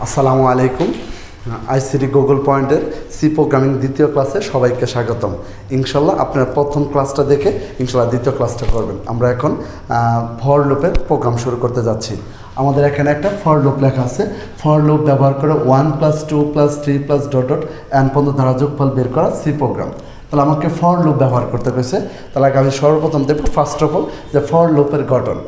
আসসালামু আলাইকুম। ICT Google পয়েন্টের সি প্রোগ্রামিং দ্বিতীয় ক্লাসে সবাইকে স্বাগতম। ইনশাল্লাহ আপনার প্রথম ক্লাসটা দেখে ইনশাল্লাহ দ্বিতীয় ক্লাসটা করবেন। আমরা এখন ফর লুপের প্রোগ্রাম শুরু করতে যাচ্ছি। আমাদের এখানে একটা ফর লুপ লেখা আছে। ফর লুপ ব্যবহার করে 1 + 2 + 3 + ডট ডট এন পর্যন্ত ধারা যোগফল বের করা সি প্রোগ্রাম। তাহলে আমাকে ফর লুপ ব্যবহার করতে হয়েছে। তাহলে আমি সর্বপ্রথম দেখব ফার্স্ট অফ অল যে ফর লুপের গঠন।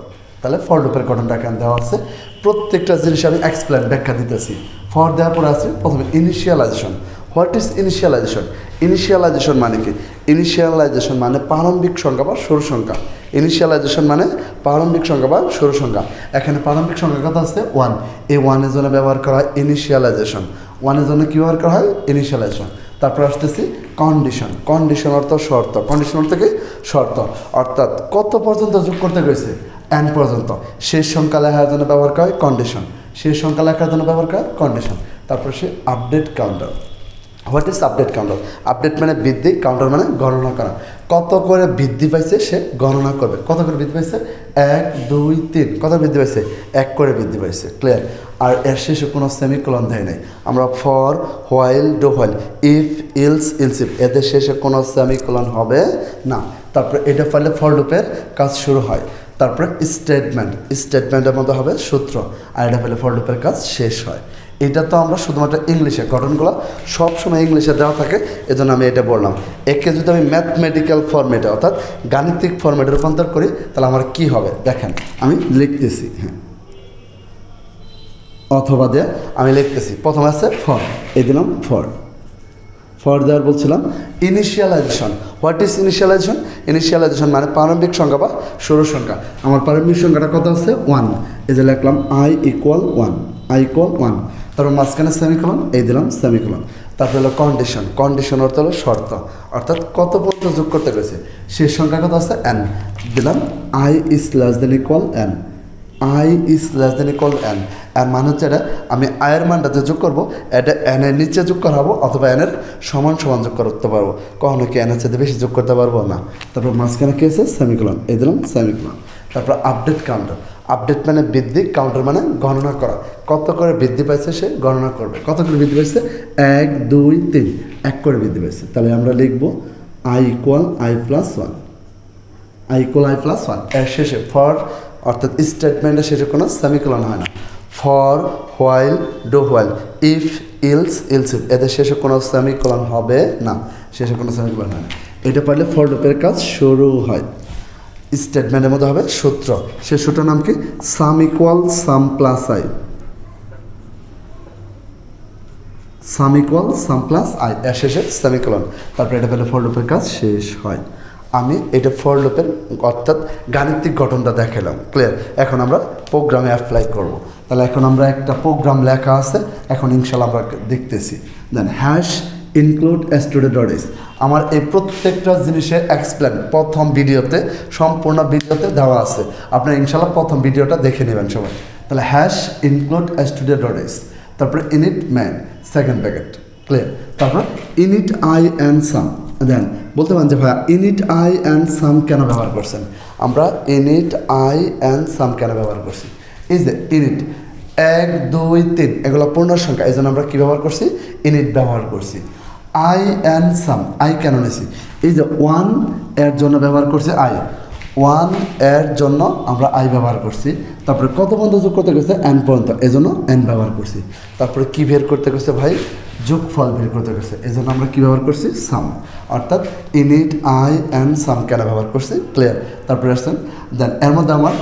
তাহলে ফর লুপের গঠনটা এখানে দেওয়া আছে। প্রত্যেকটা জিনিস আমি এক্সপ্লেন ব্যাখ্যা দিতেছি। ফর দেওয়ার পর আছে প্রথমে initialization. What is initialization? Initialization মানে কি? ইনিশিয়ালাইজেশন মানে প্রারম্ভিক সংখ্যা বা শুরু সংখ্যা। ইনিশিয়ালাইজেশন মানে প্রারম্ভিক সংখ্যা বা শুরু সংখ্যা। এখানে প্রারম্ভিক সংখ্যা কত আছে? 1। এই 1-এর জন্য ব্যবহার করা হয় ইনিশিয়ালাইজেশন। 1-এর জন্য কী ব্যবহার করা হয়? ইনিশিয়ালাইজেশন। তারপর আসতেছি কন্ডিশন। কন্ডিশন অর্থ শর্ত। কন্ডিশন অর্থ কি? শর্ত। অর্থাৎ কত পর্যন্ত যোগ করতে গেছে? এন পর্যন্ত। শেষ সংখ্যা লেখার জন্য ব্যবহার করা হয় কন্ডিশন। শেষ সংখ্যা লেখার জন্য ব্যবহার করা হয় কন্ডিশন। তারপর সে update counter. What is update counter? Update মানে বৃদ্ধি, কাউন্টার মানে গণনা করা। কত করে বৃদ্ধি পাইছে সে গণনা করবে। কত করে বৃদ্ধি পাইছে? 1, 2, 3। কত বৃদ্ধি পাইছে? 1 করে বৃদ্ধি পাইছে। ক্লিয়ার? আর এর শেষে কোনো সেমিকোলন দেয় নাই। আমরা for, while, do while, if, else, else if এদের শেষে কোনো সেমিকোলন হবে না। তারপরে এটা ফলে ফর লুপের কাজ শুরু হয়। তারপরে স্টেটমেন্ট। স্টেটমেন্টের মধ্যে হবে সূত্র। আর এটা ফলে ফর লুপের কাজ শেষ হয়। এটা তো আমরা শুধুমাত্র ইংলিশে, গঠনগুলো সবসময় ইংলিশে দেওয়া থাকে, এজন্য আমি এটা বললাম। একে যদি আমি ম্যাথমেটিক্যাল ফরম্যাটে অর্থাৎ গাণিতিক ফরম্যাটে রূপান্তর করি তাহলে আমার কী হবে দেখেন। আমি লিখতেছি, হ্যাঁ, অথবা দিয়ে আমি লিখতেছি। প্রথমে আছে ফর, এই দিলাম ফর। ফর দেওয়ার বলছিলাম initialization. What is initialization? Initialization মানে প্রারম্ভিক সংখ্যা বা শুরু সংখ্যা। আমার প্রারম্ভিক সংখ্যাটা কত আছে? 1। এই যে লিখলাম i = 1, i = 1। তারপর মাঝখানে সেমিকোলন, এই দিলাম সেমিকোলন। তারপরে হলো কন্ডিশন। কন্ডিশন অর্থ হলো শর্ত, অর্থাৎ কত পর্যন্ত যোগ করতে গেছে। শেষ সংখ্যা কত আছে? n। দিলাম i > n। i > n। আর মানে হচ্ছে এটা আমি আয়ের মানটা যে যোগ করবো এটা এনের নিচে যোগ করাবো অথবা এনের সমান সমান যোগ করতে পারবো। কখনো কি এনের সাথে বেশি যোগ করতে পারবো না। তারপর মাঝখানে কী আছে? সেমিকোলন, এই দিলাম সেমিকোলন। তারপর আপডেট কাউন্টার। আপডেট মানে বৃদ্ধি, কাউন্টার মানে গণনা করা। কত করে বৃদ্ধি পাইছে সে গণনা করবে। কত করে বৃদ্ধি পাইছে? 1, 2, 3। 1 করে বৃদ্ধি পাইছে। তাহলে আমরা লিখবো i = i + 1। i = i + 1। এর শেষে ফর অর্থাৎ স্টেটমেন্টের শেষে কোনো সেমিকোলন হয় না। For, while, do while, if, else, else if এদের শেষে কোনো সেমিকোলন হবে না। শেষে কোনো সেমিকোলন হয় না। এটা পারলে ফর লুপের কাজ শুরু হয়। স্টেটমেন্টের মধ্যে হবে সূত্র। সে সূত্রের নাম কি? সাম = সাম + i। সাম = সাম + i এর শেষে সেমিকোলন। তারপরে এটা পেলে ফর লুপের কাজ শেষ হয়। আমি এটা ফর লুপের অর্থাৎ গাণিতিক গঠনটা দেখালাম। ক্লিয়ার? এখন আমরা প্রোগ্রামে অ্যাপ্লাই করব। তাহলে এখন আমরা একটা প্রোগ্রাম লেখা আছে, এখন ইনশাল্লাহ আমরা দেখতেছি। দেন হ্যাশ ইনক্লুড student.h। আমার এই প্রত্যেকটা জিনিসের এক্সপ্লেন প্রথম ভিডিওতে, সম্পূর্ণ ভিডিওতে দেওয়া আছে। আপনারা ইনশাল্লাহ প্রথম ভিডিওটা দেখে নেবেন সবাই। তাহলে হ্যাশ ইনক্লুড student.h। তারপরে init man second bracket. Clear? তারপর ইনিট i and sum। দেন বলতে পারেন যে ভাইয়া ইনিট i and sum কেন ব্যবহার করছেন? আমরা ইনিট i and sum কেন ব্যবহার করছি? এই যে ইনিট 1, 2, 3 এগুলো পূর্ণ সংখ্যা, এই জন্য আমরা কী ব্যবহার করছি? ইনিট ব্যবহার করছি। i and sum, i কেন নিছি? এই যে 1 এর জন্য ব্যবহার করছি i। 1 এর জন্য আমরা i ব্যবহার করছি। তারপরে কত পর্যন্ত যোগ করতে গেছে? n পর্যন্ত, এই জন্য n ব্যবহার করছি। তারপরে কী বের করতে গেছে ভাই? যোগফল বের করতে গেছে, এই জন্য আমরা কী ব্যবহার করছি? সাম। অর্থাৎ ইনিট i and sum কেন ব্যবহার করছি? ক্লিয়ার? তারপরে আসছেন দেন এর মধ্যে আমার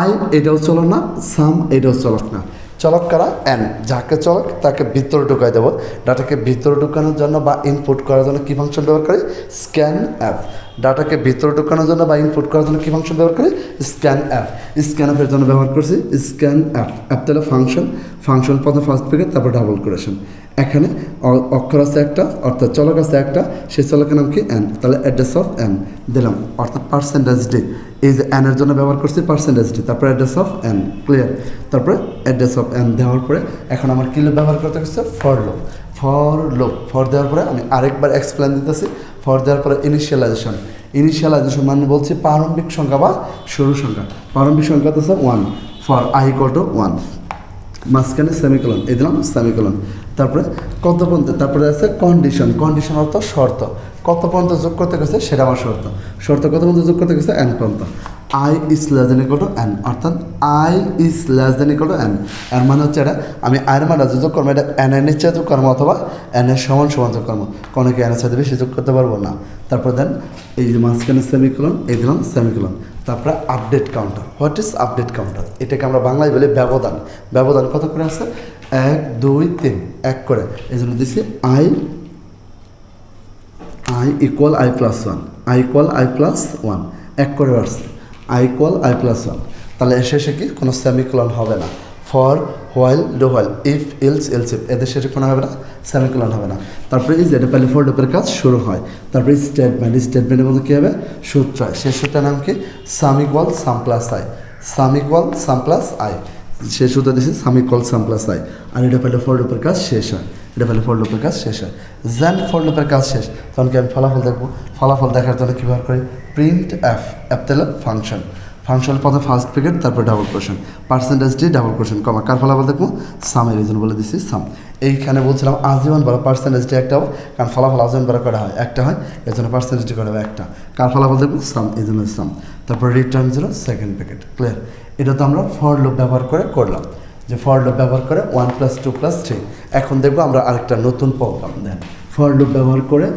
i এটাও চলক না, সাম এটাও চলক না। চলক কারা? n। যাকে চলক তাকে ভিতরে ঢুকাই দেবো। ডাটাকে ভিতরে ঢুকানোর জন্য বা ইনপুট করার জন্য কী ফাংশন ব্যবহার করি? Scan app. ডাটাকে ভিতরে ঢুকানোর জন্য বা ইনপুট করার জন্য কী ফাংশন ব্যবহার করি? Scan app. স্ক্যান অ্যাপের জন্য ব্যবহার করছি স্ক্যান অ্যাপ। অ্যাপ তাহলে ফাংশন, ফাংশন প্রথমে ফার্স্ট ব্র্যাকেট তারপর ডাবল করেছেন। এখানে অক্ষর আছে একটা, অর্থাৎ চলক আছে একটা, সেই চলকের নাম কি? n। তাহলে অ্যাড্রেস অফ n দিলাম, অর্থাৎ %d। এই যে n এর জন্য ব্যবহার করছি %d। তারপরে অ্যাড্রেস অফ n। ক্লিয়ার? তারপরে অ্যাড্রেস অফ n দেওয়ার পরে এখন আমার কী ব্যবহার করতে গেছে? For loop. For loop for দেওয়ার পরে আমি আরেকবার এক্সপ্লেন দিতেছি। ফর দেওয়ার পরে ইনিশিয়ালাইজেশন। ইনিশিয়ালাইজেশন মানে বলছি প্রারম্ভিক সংখ্যা বা শুরু সংখ্যা। প্রারম্ভিক সংখ্যা তো 1 ফর i = 1। মাঝখানে সেমিকোলন, এই দিলাম সেমিকোলন। তারপরে কত পর্যন্ত, তারপরে আছে কন্ডিশন, কন্ডিশন অর্থ শর্ত, কত পর্যন্ত যোগ করতে গেছে সেটা আমার শর্ত, শর্ত কত পর্যন্ত যোগ করতে গেছে n পর্যন্ত। I is less than equal to n, অর্থাৎ I is less than equal to n, এর মানে হচ্ছে এটা আমি আয়ের মানটা যোগ করবো, এটা n এর চেয়ে যোগ করবো অথবা n এর সমান সমান যোগ করবো, কোনো কি n এর সাথে বেশি যোগ করতে পারবো না। তারপর দেন এই যে মাঝখানে সেমিকোলন, এই দিলাম সেমিকোলন। তারপরে update counter, what is update counter, এটাকে আমরা বাংলায় বলি ব্যবধান। ব্যবধান কত করে আছে, 1 2 3 1 করে, এই জন্য দিচ্ছি I equal I plus 1, I equal I plus 1 1 করে বাড়ছে, I ইকুয়াল I প্লাস 1। তাহলে শেষে কি কোনো সেমিকোলন হবে না, for while do while if else else if, এদের শেষে কোনো হবে না, সেমিকোলন হবে না। তারপরে এই যে এটা পেলে ফর লুপের কাজ শুরু হয়। তারপরে স্টেটমেন্ট, স্টেটমেন্টের মধ্যে কী হবে, সূত্র হয়, শেষ সূত্রের নাম কি, sum equal sum plus I, sum equal sum plus I, শেষ সূত্র দিয়েছি sum equal sum plus I. আর এটা পেলে ফর লুপের কাজ শেষ হয়, এটা পেলে ফর লুপের কাজ শেষ হয়। যেন ফর লুপের কাজ শেষ, তখন কি আমি ফলাফল দেখবো, ফলাফল দেখার জন্য কী ব্যবহার করি, প্রিন্ট এফ, এফ তেলে ফাংশন, ফাংশনের পথে ফার্স্ট ব্র্যাকেট তারপর double question, percentage D double question comma, কার ফলাফল দেখবো, সামের, এই জন্য বলে দিচ্ছি সাম। এইখানে বলছিলাম আজীবন বড় পার্সেন্টেজ ডি একটা হবে, কারণ ফলাফল আজীবন বড় করা হয়, একটা হয়, এর জন্য পার্সেন্টেজ ডি করা হবে একটা, কার ফলাফল দেখবো, সাম, এই জন্য সাম। তারপর return zero second bracket, clear. এটা তো আমরা ফর লুপ ব্যবহার করে করলাম, যে ফর লুপ ব্যবহার করে 1 + 2 + 3। এখন দেখবো আমরা আরেকটা নতুন প্রোগ্রাম, দেন ফর লুপ ব্যবহার করে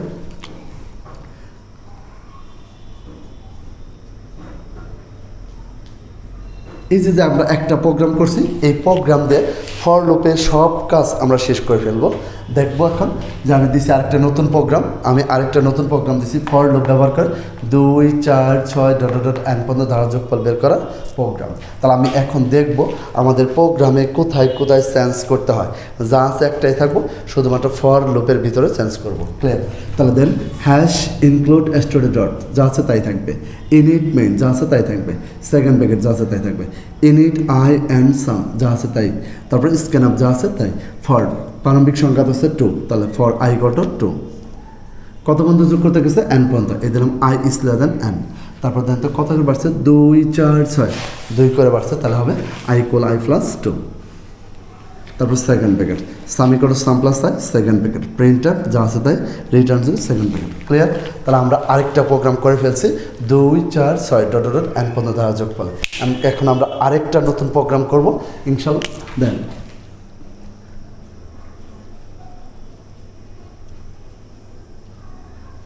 এই যে আমরা একটা প্রোগ্রাম করছি, এই প্রোগ্রাম দিয়ে ফর লুপের সব কাজ আমরা শেষ করে ফেলবো। দেখবো এখন যে আমি দিছি আরেকটা নতুন প্রোগ্রাম, আমি আরেকটা নতুন প্রোগ্রাম দিছি ফর লুপ ব্যবহার করে 2 4 6 ডট ডট n পর্যন্ত ধারা যোগফল বের করা প্রোগ্রাম। তাহলে আমি এখন দেখব আমাদের প্রোগ্রামে কোথায় কোথায় চেঞ্জ করতে হয়, যা আছে একটাই থাকবো, শুধুমাত্র ফর লুপের ভিতরে চেঞ্জ করবো, ক্লিয়ার। তাহলে দেন হ্যাশ ইনক্লুড স্টোরি ডট, যা আছে তাই থাকবে, ইনিট মেইন যা আছে তাই থাকবে, সেকেন্ড ব্র্যাকেট যা আছে তাই থাকবে, ইনিট আই অ্যান্ড সাম যা আছে তাই, তারপরে স্ক্যান আপ যা আছে তাই। ফর প্রারম্ভিক সংখ্যা আছে 2, তাহলে ফর আই ইকুয়াল টু 2, কত পর্যন্ত যোগ করতে গেছে, n পর্যন্ত, এই দিলাম I is less than n। তারপর দেন তো কত করে বাড়ছে, 2 4 6 2 করে বাড়ছে, তাহলে হবে I ইকুয়াল I প্লাস 2। তারপর second bracket, some equal to some plus I, second bracket, printer যা আছে তাই, return zero second bracket, clear. তাহলে আমরা আরেকটা প্রোগ্রাম করে ফেলছি 2 4 6 ডট ডট n পর্যন্ত ধারা যোগফল। এখন আমরা আরেকটা নতুন প্রোগ্রাম করব ইনশাল্লাহ। দেন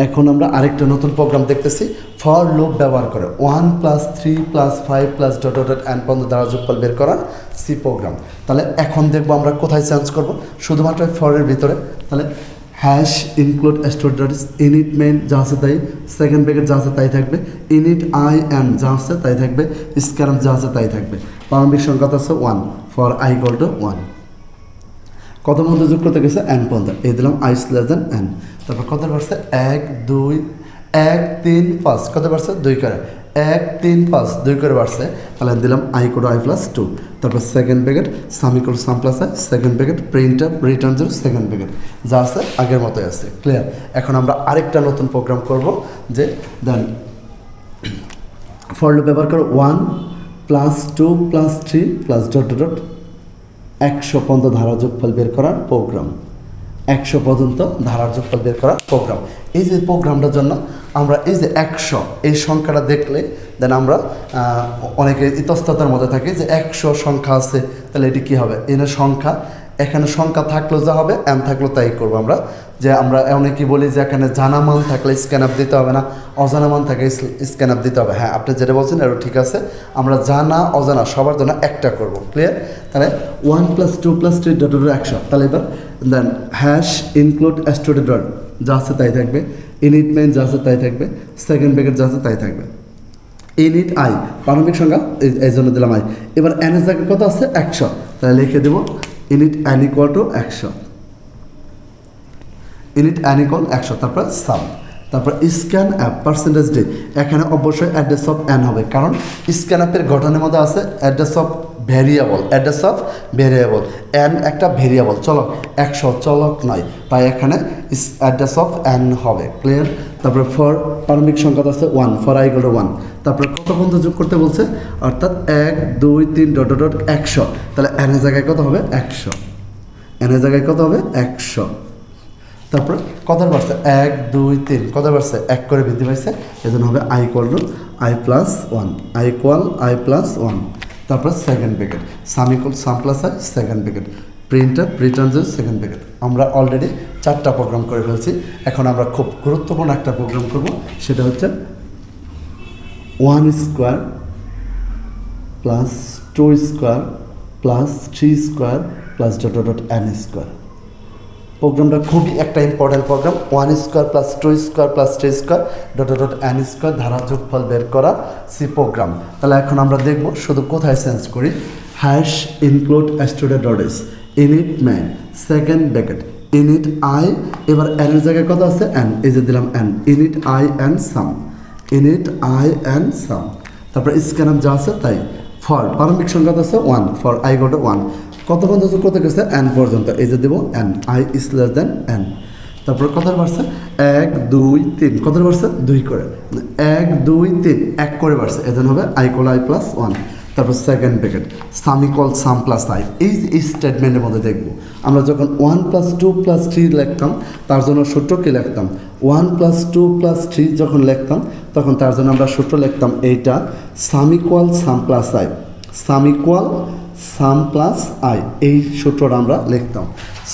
এখন আমরা আরেকটা নতুন প্রোগ্রাম দেখতেছি ফর লুপ ব্যবহার করে 1 + 3 + 5 + ডট ডট n পর্যন্ত দ্বারা যোগফল বের করার সি প্রোগ্রাম। তাহলে এখন দেখবো আমরা কোথায় চেঞ্জ করব, শুধুমাত্র ফরের ভিতরে। তাহলে hash include store dot init main যা আছে তাই, সেকেন্ড ব্র্যাকেট যা আছে তাই থাকবে, ইনিট আই অ্যান্ড যা আছে তাই থাকবে, স্ক্যান যা আছে তাই থাকবে, প্রারম্ভিক সংখ্যা আছে 1, ফর I ইকুয়াল টু 1, কত মধ্যে যোগ করতে গেছে, n পর্যন্ত, এই দিলাম I is less than n। তারপর কত বাড়ছে, 1 2 1 3 5, কত বাড়ছে, 2 করে, 1 3 5 2 করে বাড়ছে, তাহলে দিলাম I equal to I plus 2। তারপর second bracket, some equal sum plus I, second bracket, print up return zero second bracket, যা আছে আগের মতোই আছে, ক্লিয়ার। এখন আমরা আরেকটা নতুন প্রোগ্রাম করব, যে দেন ফর লুপ ব্যবহার করে 1 + 2 + 3 + ডট ডট 100 পর্যন্ত ধারা যোগফল বের করার প্রোগ্রাম, 100 পর্যন্ত ধারার যোগফল বের করার প্রোগ্রাম। এই যে প্রোগ্রামটার জন্য আমরা এই যে 100 এই সংখ্যাটা দেখলে দেন আমরা অনেকে ইতস্ততার মধ্যে থাকি যে 100 সংখ্যা আছে, তাহলে এটি কী হবে, এখানে সংখ্যা, এখানে সংখ্যা থাকলেও যা হবে, n থাকলেও তাই করবো আমরা। যে আমরা অনেকেই বলি যে এখানে জানা মান থাকলে স্ক্যান আপ দিতে হবে না, অজানা মান থাকলে স্ক্যান আপ দিতে হবে। হ্যাঁ, আপনি যেটা বলছেন এটা ঠিক আছে, আমরা জানা অজানা সবার জন্য একটা করব, ক্লিয়ার। তাহলে 1 + 2 + 3 ডট 100, তাহলে এবার দেন হ্যাশ ইনক্লুড স্টোরি ডট যা আছে তাই থাকবে, ইনিট মেইন যা আছে তাই থাকবে, সেকেন্ড ব্র্যাকেট যা আছে তাই থাকবে, ইনিট আই প্রারম্ভিক সংখ্যা এই জন্য দিলাম I। এবার n এর জায়গায় কত আছে, 100, তাহলে লিখে দেবো init n equal to 100, init n equal 100, তারপর সাম, তারপর স্ক্যান অ্যাপ পার্সেন্টেজ ডি, এখানে অবশ্যই অ্যাড্রেস অফ n হবে, কারণ স্ক্যান অ্যাপের গঠনের মধ্যে আছে address of variable, address of variable, n একটা ভ্যারিয়েবল চলক, 100 চলক নয়, তাই এখানে অ্যাড্রেস অফ n হবে, ক্লিয়ার। তারপরে ফর প্রারম্ভিক সংখ্যা আছে 1 ফর আই ইকুয়াল টু 1, তারপরে কত পর্যন্ত যোগ করতে বলছে, অর্থাৎ 1 2 3 ডট ডট 100, তাহলে n এর জায়গায় কত হবে 100, n এর জায়গায় কত হবে 100। তারপরে কত বাড়ছে 1 2 3 কত বাড়ছে 1 করে বৃদ্ধি পাইছে, এজন্য হবে i equal to i plus 1, i equal i plus 1। তারপর second bracket some equal sum plus i second bracket printf return second bracket. আমরা অলরেডি 4টা প্রোগ্রাম করে ফেলছি, এখন আমরা খুব গুরুত্বপূর্ণ একটা প্রোগ্রাম করব, সেটা হচ্ছে 1 square plus 2 square plus 3 square plus dot dot n square. প্রোগ্রামটা খুবই একটা important program, 1 square plus 2 square plus 3 square dot dot n square ধারা যোগফল বের করা সি প্রোগ্রাম। তাহলে এখন আমরা দেখব শুধু কোথায় চেঞ্জ করি, hash include student dot S init man second bracket init I, এবার n এর জায়গায় কত আছে n, এই যে দিলাম n, init I and some, init I and সাম। তারপর স্ক্যানার যা আছে তাই, ফর প্রারম্ভিক সংখ্যা আছে 1 ফর আই ইকুয়াল টু 1, কত পর্যন্ত যোগ করতে গেছে n পর্যন্ত, এই যে দেবো n, i is less than n। তারপর কত বাড়ছে 1 2 3 কত বাড়ছে 2 করে, 1 2 3 1 করে বাড়ছে, এজন্য হবে i ইকুয়াল i প্লাস 1। তারপর second bracket some equal sum plus i, এই স্টেটমেন্টের মধ্যে দেখব আমরা যখন 1 প্লাস 2 প্লাস 3 লিখতাম তার জন্য সূত্র কি লিখতাম, 1 প্লাস 2 প্লাস 3 যখন লিখতাম তখন তার জন্য আমরা সূত্র লিখতাম এইটা সাম equal sum plus i, some equal sum plus I, এই সূত্রটা আমরা লিখতাম,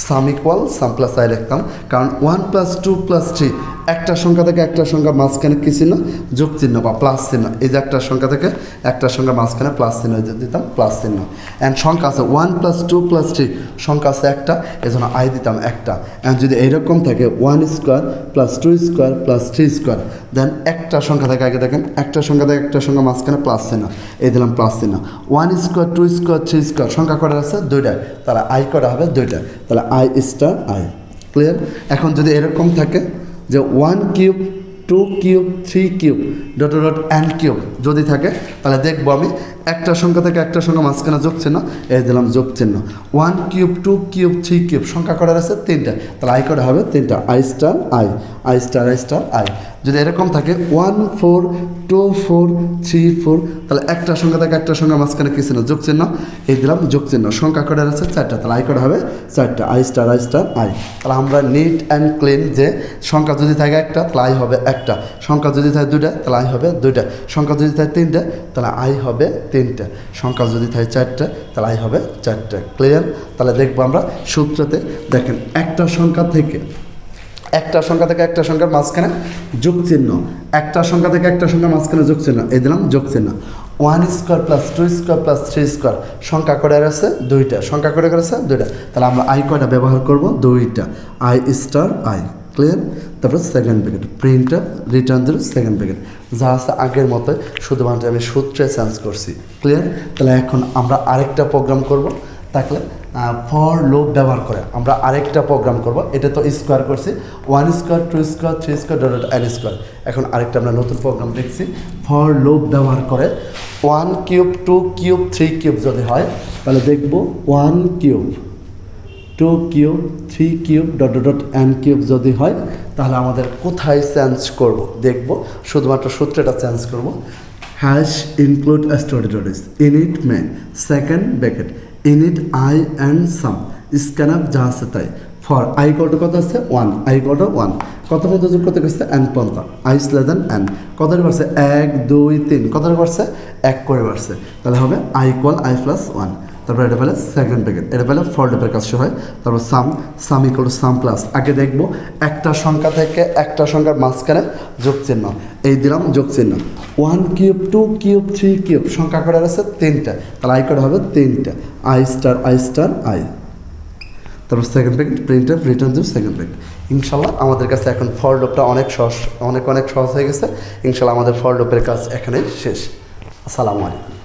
সাম ইকুয়াল সাম প্লাস আই লিখতাম, কারণ 1 প্লাস 2 প্লাস 3 একটা সংখ্যা থেকে একটা সংখ্যা মাঝখানে কী চিহ্ন, যোগ চিহ্ন বা প্লাস চিহ্ন, এই যে একটা সংখ্যা থেকে একটা সংখ্যা মাঝখানে প্লাস চিহ্ন দিতাম প্লাস চিহ্ন, অ্যান্ড সংখ্যা আছে 1 প্লাস 2 প্লাস 3 সংখ্যা আছে একটা, এজন্য আই দিতাম একটা, অ্যান্ড যদি এইরকম থাকে 1 square plus 2 square plus 3 square, then একটা সংখ্যা থেকে আগে দেখেন একটা সংখ্যা থেকে একটা সংখ্যা মাঝখানে প্লাস চিহ্ন, এই দিলাম প্লাস চিহ্ন, 1 স্কোয়ার 2 স্কোয়ার 3 স্কোয়ার সংখ্যা কটা আছে 2টা, তাহলে আই কটা হবে 2টা, তাহলে আই স্টার আই। ক্লিয়ার? এখন যদি এরকম থাকে যে 1 cube 2 cube 3 cube dot dot n cube যদি থাকে, তাহলে দেখবো আমি একটা সংখ্যা থেকে একটা সংখ্যা মাঝখানে যোগ চিহ্ন, এই দিলাম যোগ চিহ্ন, 1 কিউব 2 কিউব 3 কিউব সংখ্যা কটার আছে 3টা, তাহলে আই কটা হবে 3টা, I star I, I star I star I. যদি এরকম থাকে 1 4 2 4 3 4, তাহলে একটা সংখ্যা থেকে একটা সংখ্যা মাঝখানে কী চিহ্ন, যোগ চিহ্ন, এই দিলাম যোগ চিহ্ন, সংখ্যা কটার আছে 4টা, তাহলে আই কটা হবে 4টা, আই স্টার আই। তাহলে আমরা নিট অ্যান্ড ক্লিন যে সংখ্যা যদি থাকে একটা তাহলে আই হবে একটা, সংখ্যা যদি থাকে 2টা তাহলে আই হবে 2টা, সংখ্যা যদি থাকে 3টা তাহলে আই হবে 3টা, সংখ্যা যদি থাকে 4টা তাহলে আই হবে 4টা। ক্লিয়ার? তাহলে দেখবো আমরা সূত্রতে দেখেন একটা সংখ্যা থেকে একটা সংখ্যার মাঝখানে যোগ চিহ্ন, একটা সংখ্যা থেকে একটা সংখ্যার মাঝখানে যোগ চিহ্ন, এই দিলাম যোগ চিহ্ন, 1 square plus 2 square plus 3 square সংখ্যা কটার আছে 2টা, সংখ্যা কটার আছে 2টা, তাহলে আমরা আই কয়টা ব্যবহার করব 2টা, আই স্টার আই। ক্লিয়ার? তারপর second bracket printf return second bracket যা আছে আগের মতো, শুধুমাত্র আমি সূত্রে চেঞ্জ করছি। ক্লিয়ার? তাহলে এখন আমরা আরেকটা প্রোগ্রাম করব, তাহলে ফর লুপ ব্যবহার করে আমরা আরেকটা প্রোগ্রাম করব, এটা তো স্কোয়ার করছি 1 square 2 square 3 square dot dot n square, এখন আরেকটা আমরা নতুন প্রোগ্রাম দেখছি ফর লুপ ব্যবহার করে 1 কিউব 2 কিউব 3 কিউব যদি হয় তাহলে দেখব 1 cube 2 cube 3 cube dot dot n cube যদি হয় তাহলে আমাদের কোথায় চেঞ্জ করব দেখব, শুধুমাত্র সূত্রটা চেঞ্জ করব, hash include storage init main second bracket init I and sum scanner যা আছে তাই, ফর আই কত কত আছে 1, আই কত 1 কত পর্যন্ত যোগ করতে গেছে n পর্যন্ত, আই লেস দেন n কত বাড়ছে 1 2 3 কত বাড়ছে 1 করে বাড়ছে, তাহলে হবে আই ইকুয়াল আই প্লাস 1। তারপর এটা পেলে সেকেন্ড ব্র্যাকেট, এটা পেলে ফর লুপের কাজ হয়, তারপর সাম ইকুয়াল টু সাম প্লাস, আগে দেখবো একটা সংখ্যা থেকে একটা সংখ্যার মাঝখানে যোগ চিহ্ন, এই দিলাম যোগ চিহ্ন, 1 কিউব 2 কিউব 3 কিউব সংখ্যা কটার আছে 3টা, তাহলে আই কটা হবে 3টা, আই স্টার আই। তারপর second bracket printf return second bracket. ইনশাল্লাহ আমাদের কাছে এখন ফর লুপটা অনেক সহজ হয়ে গেছে, ইনশাল্লাহ আমাদের ফর লুপের কাজ এখানেই শেষ। আসসালামু আলাইকুম।